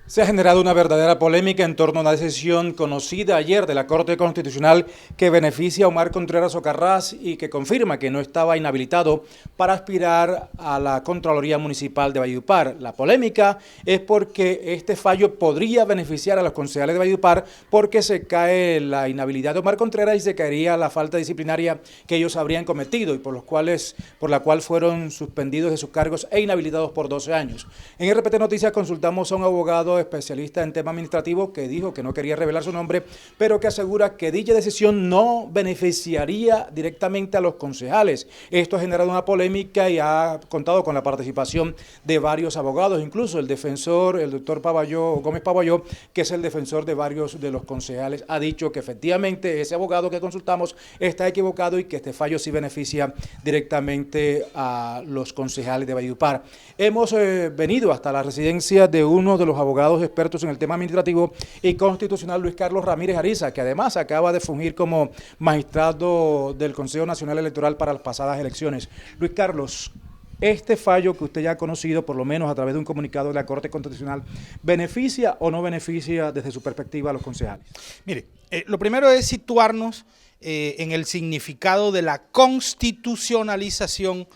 Se ha generado una verdadera polémica en torno a una decisión conocida ayer de la Corte Constitucional que beneficia a Omar Contreras Ocarrás y que confirma que no estaba inhabilitado para aspirar a la Contraloría Municipal de Valledupar. La polémica es porque este fallo podría beneficiar a los concejales de Valledupar porque se cae la inhabilidad de Omar Contreras y se caería la falta disciplinaria que ellos habrían cometido y por la cual fueron suspendidos de sus cargos e inhabilitados por 12 años. En RPT Noticias consultamos a un abogado especialista en tema administrativo que dijo que no quería revelar su nombre, pero que asegura que dicha decisión no beneficiaría directamente a los concejales. Esto ha generado una polémica y ha contado con la participación de varios abogados, incluso el defensor, el doctor Gómez Pavalló, que es el defensor de varios de los concejales, ha dicho que efectivamente ese abogado que consultamos está equivocado y que este fallo sí beneficia directamente a los concejales de Valledupar. Hemos venido hasta la residencia de uno de los abogados expertos en el tema administrativo y constitucional, Luis Carlos Ramírez Ariza, que además acaba de fungir como magistrado del Consejo Nacional Electoral para las pasadas elecciones. Luis Carlos, este fallo que usted ya ha conocido, por lo menos a través de un comunicado de la Corte Constitucional, ¿beneficia o no beneficia desde su perspectiva a los concejales? Mire, lo primero es situarnos en el significado de la constitucionalización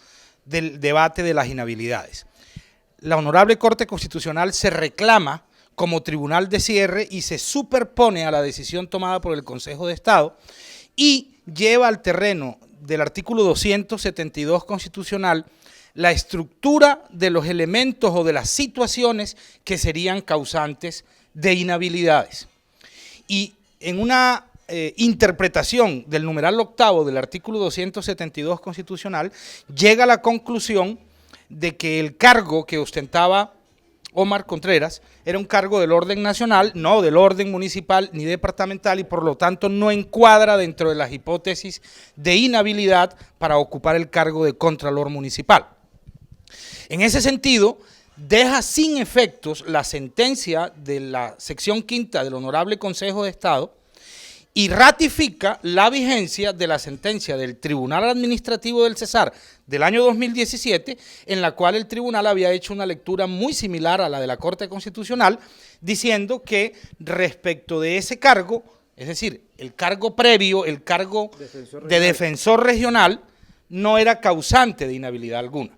del debate de las inhabilidades. La Honorable Corte Constitucional se reclama como tribunal de cierre y se superpone a la decisión tomada por el Consejo de Estado y lleva al terreno del artículo 272 constitucional la estructura de los elementos o de las situaciones que serían causantes de inhabilidades. Y en una interpretación del numeral octavo del artículo 272 constitucional llega a la conclusión de que el cargo que ostentaba Omar Contreras era un cargo del orden nacional, no del orden municipal ni departamental y por lo tanto no encuadra dentro de las hipótesis de inhabilidad para ocupar el cargo de Contralor Municipal. En ese sentido, deja sin efectos la sentencia de la sección quinta del Honorable Consejo de Estado y ratifica la vigencia de la sentencia del Tribunal Administrativo del Cesar del año 2017, en la cual el tribunal había hecho una lectura muy similar a la de la Corte Constitucional, diciendo que respecto de ese cargo, es decir, el cargo previo, el cargo de defensor regional, no era causante de inhabilidad alguna.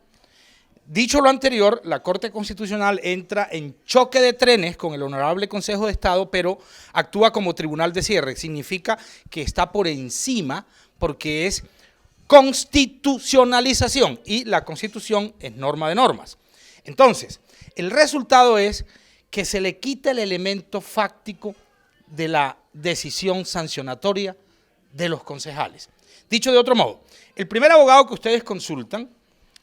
Dicho lo anterior, la Corte Constitucional entra en choque de trenes con el Honorable Consejo de Estado, pero actúa como tribunal de cierre. Significa que está por encima porque es constitucionalización y la Constitución es norma de normas. Entonces, el resultado es que se le quita el elemento fáctico de la decisión sancionatoria de los concejales. Dicho de otro modo, el primer abogado que ustedes consultan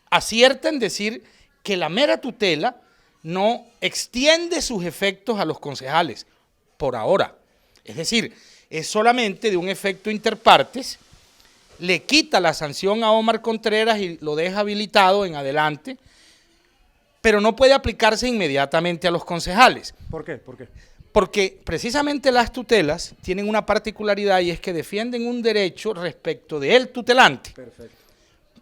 acierta en decir que la mera tutela no extiende sus efectos a los concejales, por ahora. Es decir, es solamente de un efecto interpartes, le quita la sanción a Omar Contreras y lo deja habilitado en adelante, pero no puede aplicarse inmediatamente a los concejales. ¿Por qué? ¿Por qué? Porque precisamente las tutelas tienen una particularidad y es que defienden un derecho respecto del tutelante. Perfecto.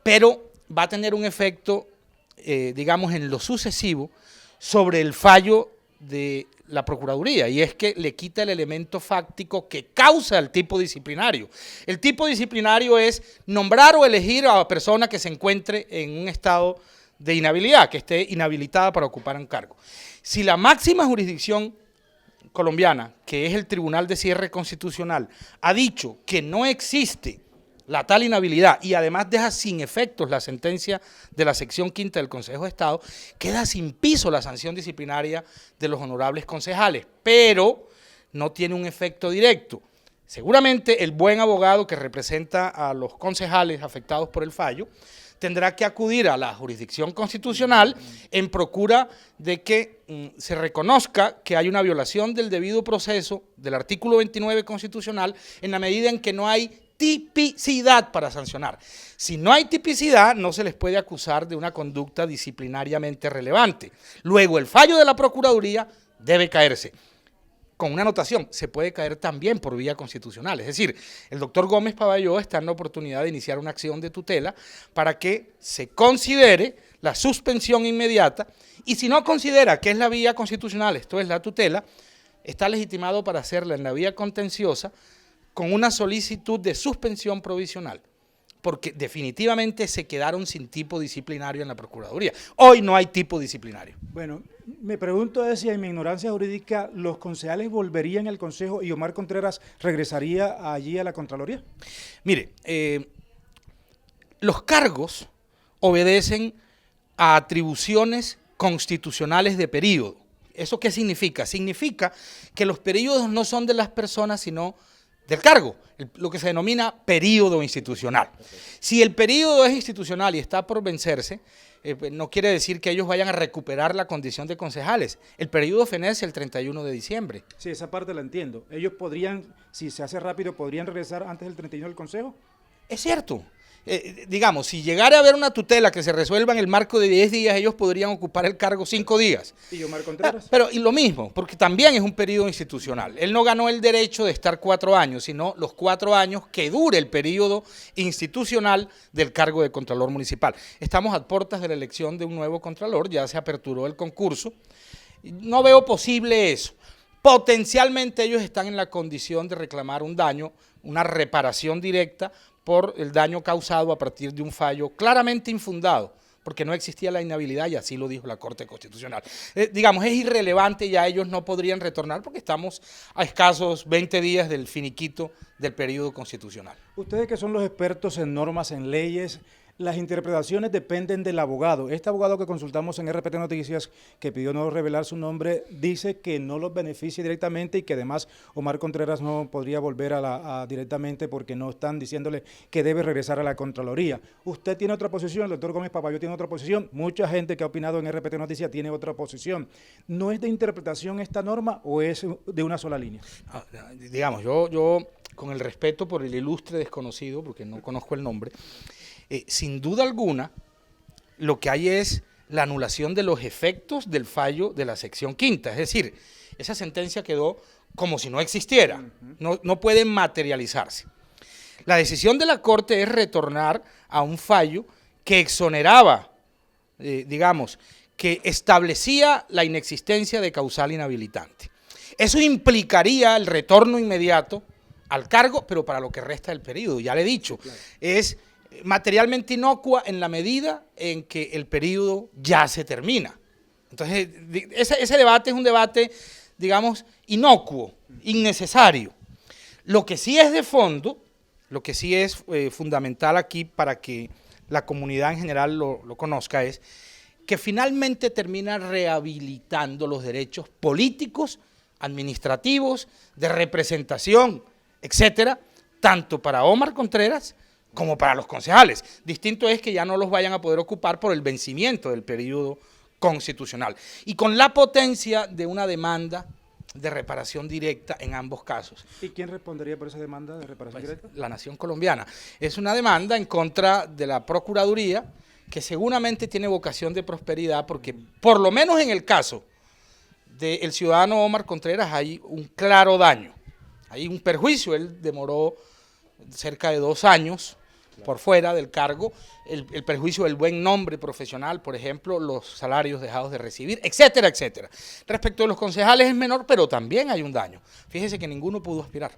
Pero va a tener un efecto, digamos, en lo sucesivo sobre el fallo de la Procuraduría, y es que le quita el elemento fáctico que causa el tipo disciplinario. El tipo disciplinario es nombrar o elegir a la persona que se encuentre en un estado de inhabilidad, que esté inhabilitada para ocupar un cargo. Si la máxima jurisdicción colombiana, que es el Tribunal de Cierre Constitucional, ha dicho que no existe la tal inhabilidad y además deja sin efectos la sentencia de la sección quinta del Consejo de Estado, queda sin piso la sanción disciplinaria de los honorables concejales, pero no tiene un efecto directo. Seguramente el buen abogado que representa a los concejales afectados por el fallo tendrá que acudir a la jurisdicción constitucional en procura de que se reconozca que hay una violación del debido proceso del artículo 29 constitucional en la medida en que no hay tipicidad para sancionar. Si no hay tipicidad, no se les puede acusar de una conducta disciplinariamente relevante. Luego, el fallo de la Procuraduría debe caerse. Con una anotación, se puede caer también por vía constitucional. Es decir, el doctor Gómez Pavalló está en la oportunidad de iniciar una acción de tutela para que se considere la suspensión inmediata, y si no considera que es la vía constitucional, esto es la tutela, está legitimado para hacerla en la vía contenciosa con una solicitud de suspensión provisional, porque definitivamente se quedaron sin tipo disciplinario en la Procuraduría. Hoy no hay tipo disciplinario. Bueno, me pregunto es si en mi ignorancia jurídica los concejales volverían al Consejo y Omar Contreras regresaría allí a la Contraloría. Mire, los cargos obedecen a atribuciones constitucionales de período. ¿Eso qué significa? Significa que los períodos no son de las personas, sino del cargo, lo que se denomina período institucional. Si el período es institucional y está por vencerse, no quiere decir que ellos vayan a recuperar la condición de concejales. El período fenece el 31 de diciembre. Sí, esa parte la entiendo. Ellos podrían, si se hace rápido, ¿podrían regresar antes del 31 del Consejo? Es cierto. Digamos, si llegara a haber una tutela que se resuelva en el marco de 10 días, ellos podrían ocupar el cargo 5 días. ¿Y Omar Contreras? Pero y lo mismo, porque también es un periodo institucional. Él no ganó el derecho de estar 4 años, sino los 4 años que dure el periodo institucional del cargo de Contralor Municipal. Estamos a puertas de la elección de un nuevo Contralor, ya se aperturó el concurso. No veo posible eso. Potencialmente ellos están en la condición de reclamar un daño, una reparación directa por el daño causado a partir de un fallo claramente infundado, porque no existía la inhabilidad y así lo dijo la Corte Constitucional. Digamos, es irrelevante, ya ellos no podrían retornar porque estamos a escasos 20 días del finiquito del periodo constitucional. Ustedes que son los expertos en normas, en leyes, las interpretaciones dependen del abogado. Este abogado que consultamos en RPT Noticias, que pidió no revelar su nombre, dice que no los beneficia directamente y que además Omar Contreras no podría volver directamente porque no están diciéndole que debe regresar a la Contraloría. Usted tiene otra posición, el doctor Gómez Papayo tiene otra posición, mucha gente que ha opinado en RPT Noticias tiene otra posición. ¿No es de interpretación esta norma o es de una sola línea? Digamos, yo con el respeto por el ilustre desconocido, porque no conozco el nombre, sin duda alguna, lo que hay es la anulación de los efectos del fallo de la sección quinta. Es decir, esa sentencia quedó como si no existiera, no puede materializarse. La decisión de la Corte es retornar a un fallo que exoneraba, digamos, que establecía la inexistencia de causal inhabilitante. Eso implicaría el retorno inmediato al cargo, pero para lo que resta del periodo, ya le he dicho, claro, es materialmente inocua en la medida en que el periodo ya se termina. Entonces, ese debate es un debate, digamos, inocuo, innecesario. Lo que sí es de fondo, lo que sí es fundamental aquí para que la comunidad en general lo conozca, es que finalmente termina rehabilitando los derechos políticos, administrativos, de representación, etcétera, tanto para Omar Contreras como para los concejales. Distinto es que ya no los vayan a poder ocupar por el vencimiento del periodo constitucional. Y con la potencia de una demanda de reparación directa en ambos casos. ¿Y quién respondería por esa demanda de reparación directa? La nación colombiana. Es una demanda en contra de la Procuraduría que seguramente tiene vocación de prosperidad porque, por lo menos en el caso del ciudadano Omar Contreras, hay un claro daño. Hay un perjuicio. Él demoró cerca de 2 años por fuera del cargo, el perjuicio del buen nombre profesional, por ejemplo, los salarios dejados de recibir, etcétera, etcétera. Respecto a los concejales es menor, pero también hay un daño. Fíjese que ninguno pudo aspirar.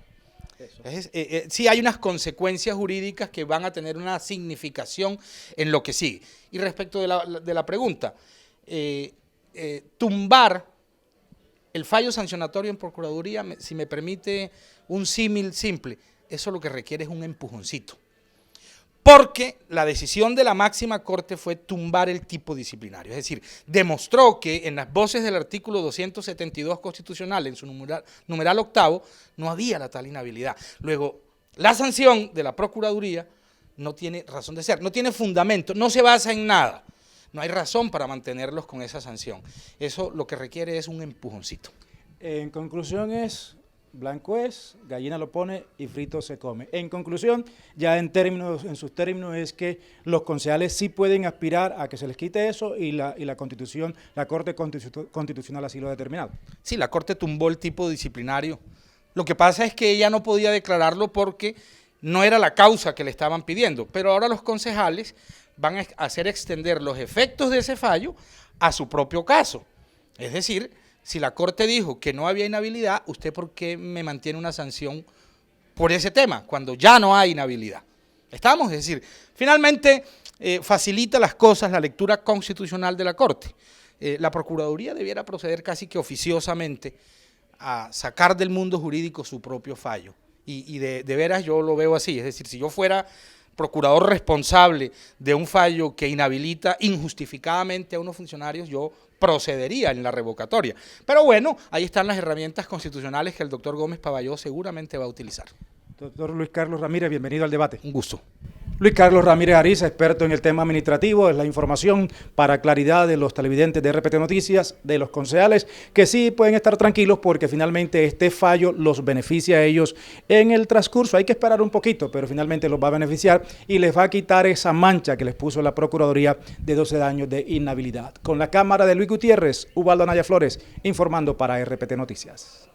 Sí hay unas consecuencias jurídicas que van a tener una significación en lo que sigue. Y respecto de la pregunta, tumbar el fallo sancionatorio en Procuraduría, si me permite un símil simple, eso lo que requiere es un empujoncito. Porque la decisión de la máxima corte fue tumbar el tipo disciplinario. Es decir, demostró que en las voces del artículo 272 constitucional, en su numeral octavo, no había la tal inhabilidad. Luego, la sanción de la Procuraduría no tiene razón de ser, no tiene fundamento, no se basa en nada. No hay razón para mantenerlos con esa sanción. Eso lo que requiere es un empujoncito. En conclusión es, blanco es, gallina lo pone y frito se come. En conclusión, ya en sus términos es que los concejales sí pueden aspirar a que se les quite eso y la Constitución, la Corte Constitucional así lo ha determinado. Sí, la Corte tumbó el tipo disciplinario. Lo que pasa es que ella no podía declararlo porque no era la causa que le estaban pidiendo, pero ahora los concejales van a hacer extender los efectos de ese fallo a su propio caso. Es decir, si la Corte dijo que no había inhabilidad, ¿usted por qué me mantiene una sanción por ese tema, cuando ya no hay inhabilidad? ¿Estamos? Es decir, finalmente facilita las cosas la lectura constitucional de la Corte. La Procuraduría debiera proceder casi que oficiosamente a sacar del mundo jurídico su propio fallo. Y de veras yo lo veo así, es decir, si yo fuera procurador responsable de un fallo que inhabilita injustificadamente a unos funcionarios, yo procedería en la revocatoria. Pero bueno, ahí están las herramientas constitucionales que el doctor Gómez Pavalló seguramente va a utilizar. Doctor Luis Carlos Ramírez, bienvenido al debate. Un gusto. Luis Carlos Ramírez Ariza, experto en el tema administrativo, es la información para claridad de los televidentes de RPT Noticias, de los concejales, que sí pueden estar tranquilos porque finalmente este fallo los beneficia a ellos en el transcurso. Hay que esperar un poquito, pero finalmente los va a beneficiar y les va a quitar esa mancha que les puso la Procuraduría de 12 años de inhabilidad. Con la cámara de Luis Gutiérrez, Ubaldo Anaya Flores, informando para RPT Noticias.